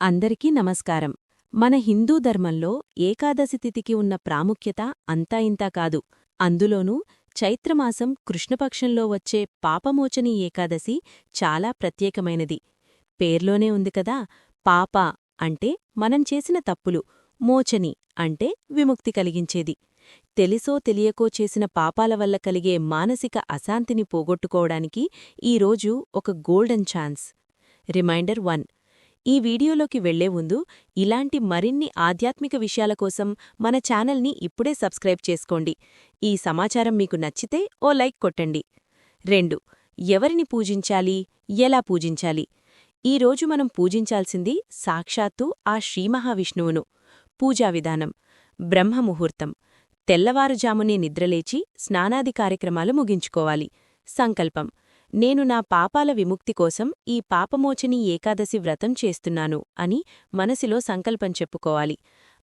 అందరికీ నమస్కారం. మన హిందూ ధర్మంలో ఏకాదశి తిథికి ఉన్న ప్రాముఖ్యత అంతా ఇంతా కాదు. అందులోనూ చైత్రమాసం కృష్ణపక్షంలో వచ్చే పాపమోచని ఏకాదశి చాలా ప్రత్యేకమైనది. పేర్లోనే ఉంది కదా, పాప అంటే మనం చేసిన తప్పులు, మోచని అంటే విముక్తి కలిగించేది. తెలిసో తెలియకో చేసిన పాపాల వల్ల కలిగే మానసిక అశాంతిని పోగొట్టుకోవడానికి ఈరోజు ఒక గోల్డెన్ ఛాన్స్. రిమైండర్ 1. ఈ వీడియోలోకి వెళ్లే ముందు ఇలాంటి మరిన్ని ఆధ్యాత్మిక విషయాల కోసం మన ఛానల్ని ఇప్పుడే సబ్స్క్రైబ్ చేసుకోండి. ఈ సమాచారం మీకు నచ్చితే ఓ లైక్ కొట్టండి. 2. ఎవరిని పూజించాలి, ఎలా పూజించాలి? ఈరోజు మనం పూజించాల్సింది సాక్షాత్తు ఆ శ్రీమహావిష్ణువును. పూజా విధానం: బ్రహ్మముహూర్తం. తెల్లవారుజామునే నిద్రలేచి స్నానాది కార్యక్రమాలు ముగించుకోవాలి. సంకల్పం: నేను నా పాపాల విముక్తి కోసం ఈ పాపమోచని ఏకాదశి వ్రతం చేస్తున్నాను అని మనసిలో సంకల్పం చెప్పుకోవాలి.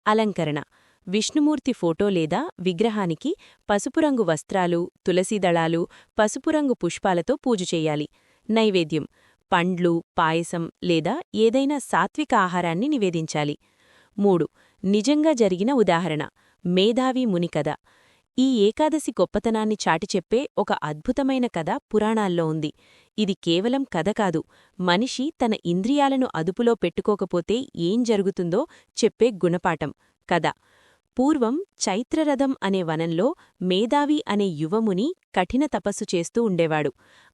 అలంకరణ: విష్ణుమూర్తి ఫోటో లేదా విగ్రహానికి పసుపురంగు వస్త్రాలు, తులసీదళాలు, పసుపురంగు పుష్పాలతో పూజ చెయ్యాలి. నైవేద్యం: పండ్లు, పాయసం లేదా ఏదైనా సాత్విక ఆహారాన్ని నివేదించాలి. 3. నిజంగా జరిగిన ఉదాహరణ: మేధావి ముని కథ. ఈ ఏకాదశి గొప్పతనాన్ని చాటిచెప్పే ఒక అద్భుతమైన కథ పురాణాల్లో ఉంది. ఇది కేవలం కథ కాదు, మనిషి తన ఇంద్రియాలను అదుపులో పెట్టుకోకపోతే ఏం జరుగుతుందో చెప్పే గుణపాఠం. కథ: పూర్వం చైత్రరథం అనే వనంలో మేధావి అనే యువముని కఠిన తపస్సు చేస్తూ ఉండేవాడు.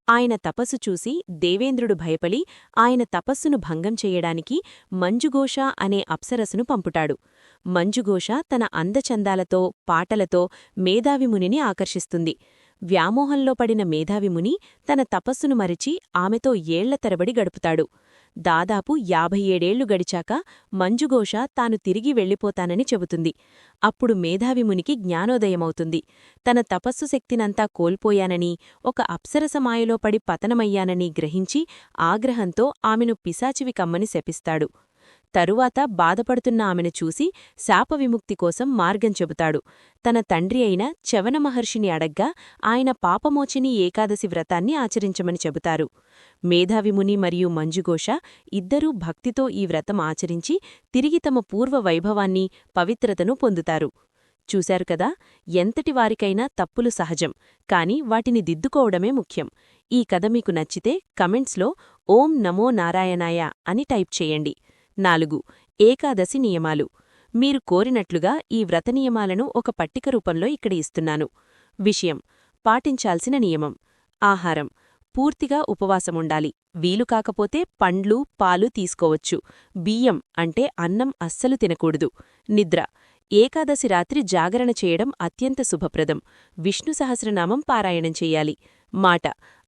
ఆయన తపస్సు చూసి దేవేంద్రుడు భయపడి ఆయన తపస్సును భంగం చెయ్యడానికి మంజుఘోష అనే అప్సరసును పంపుటాడు. మంజుఘోష తన అందచందాలతో, పాటలతో మేధావిమునిని ఆకర్షిస్తుంది. వ్యామోహంలో పడిన మేధావిముని తన తపస్సును మరిచి ఆమెతో ఏళ్ల తరబడి గడుపుతాడు. దాదాపు 57 ఏళ్లు గడిచాక మంజుఘోష తాను తిరిగి వెళ్ళిపోతానని చెబుతుంది. అప్పుడు మేధావిమునికి జ్ఞానోదయమవుతుంది. తన తపస్సు శక్తినంతా కోల్పోయానని, ఒక అప్సరసమాయలో పడి పతనమయ్యానని గ్రహించి ఆగ్రహంతో ఆమెను పిశాచివి కమ్మని శపిస్తాడు. తరువాత బాధపడుతున్న ఆమెను చూసి శాపవిముక్తి కోసం మార్గం చెబుతాడు. తన తండ్రి అయిన చవన మహర్షిని అడగ్గా ఆయన పాపమోచని ఏకాదశి వ్రతాన్ని ఆచరించమని చెబుతారు. మేధావిముని మరియు మంజుఘోష ఇద్దరూ భక్తితో ఈ వ్రతం ఆచరించి తిరిగి తమ పూర్వ వైభవాన్ని, పవిత్రతను పొందుతారు. చూశారు కదా, ఎంతటి వారికైనా తప్పులు సహజం, కాని వాటిని దిద్దుకోవడమే ముఖ్యం. ఈ కథ మీకు నచ్చితే కమెంట్స్లో ఓం నమో నారాయణాయ అని టైప్ చేయండి. 4. ఏకాదశి నియమాలు. మీరు కోరినట్లుగా ఈ వ్రత నియమాలను ఒక పట్టిక రూపంలో ఇక్కడ ఇస్తున్నాను. విషయం: పాటించాల్సిన నియమం: ఆహారం: పూర్తిగా ఉపవాసముండాలి. వీలు కాకపోతే పండ్లు, పాలు తీసుకోవచ్చు. బియ్యం అంటే అన్నం అస్సలు తినకూడదు. నిద్ర: ఏకాదశి రాత్రి జాగరణ చేయడం అత్యంత శుభప్రదం. విష్ణు సహస్రనామం పారాయణం చెయ్యాలి. మాట: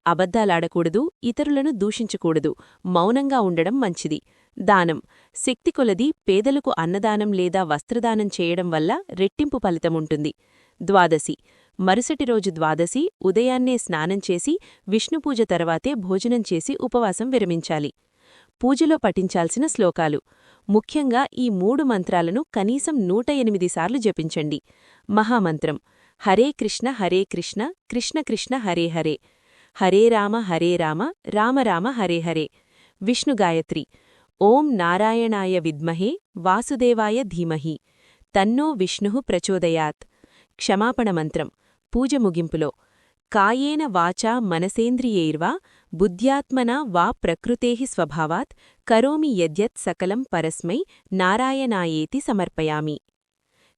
అబద్ధాలాడకూడదు, ఇతరులను దూషించకూడదు, మౌనంగా ఉండడం మంచిది. దానం: శక్తి కొలది పేదలకు అన్నదానం లేదా వస్త్రదానం చేయడం వల్ల రెట్టింపు ఫలితముంటుంది. ద్వాదశి: మరుసటి రోజు ద్వాదశి ఉదయాన్నే స్నానం చేసి విష్ణుపూజ తర్వాతే భోజనం చేసి ఉపవాసం విరమించాలి. పూజలో పఠించాల్సిన శ్లోకాలు: ముఖ్యంగా ఈ 3 మంత్రాలను కనీసం 108 సార్లు జపించండి. మహామంత్రం: హరే కృష్ణ కృష్ణ కృష్ణ హరే హరే, హరే రామ రామ రామ హరే హరే. విష్ణు గాయత్రి: ఓం నారాయణాయ విద్మహే వాసుదేవాయ ధీమహి, తన్నో విష్ణుః ప్రచోదయాత్. క్షమాపణ మంత్రం: పూజ ముగింపులో కాయేన వాచా మనసేంద్రియైర్వా బుద్ధ్యాత్మనా వా ప్రకృతేః స్వభావాత్ కరోమి యద్యత్ సకలం పరస్మై నారాయణాయేతి సమర్పయామి.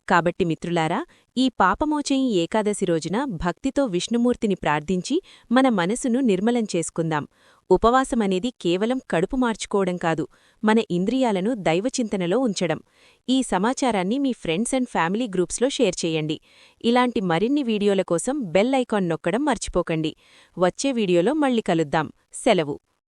కాబట్టి మిత్రులారా, ఈ పాపమోచని ఏకాదశి రోజున భక్తితో విష్ణుమూర్తిని ప్రార్థించి మన మనసును నిర్మలం చేసుకుందాం. ఉపవాసమనేది కేవలం కడుపు మార్చుకోవడం కాదు, మన ఇంద్రియాలను దైవచింతనలో ఉంచడం. ఈ సమాచారాన్ని మీ ఫ్రెండ్స్ అండ్ ఫ్యామిలీ గ్రూప్స్లో షేర్ చేయండి. ఇలాంటి మరిన్ని వీడియోల కోసం బెల్ ఐకాన్ నొక్కడం మర్చిపోకండి. వచ్చే వీడియోలో మళ్ళీ కలుద్దాం. సెలవు.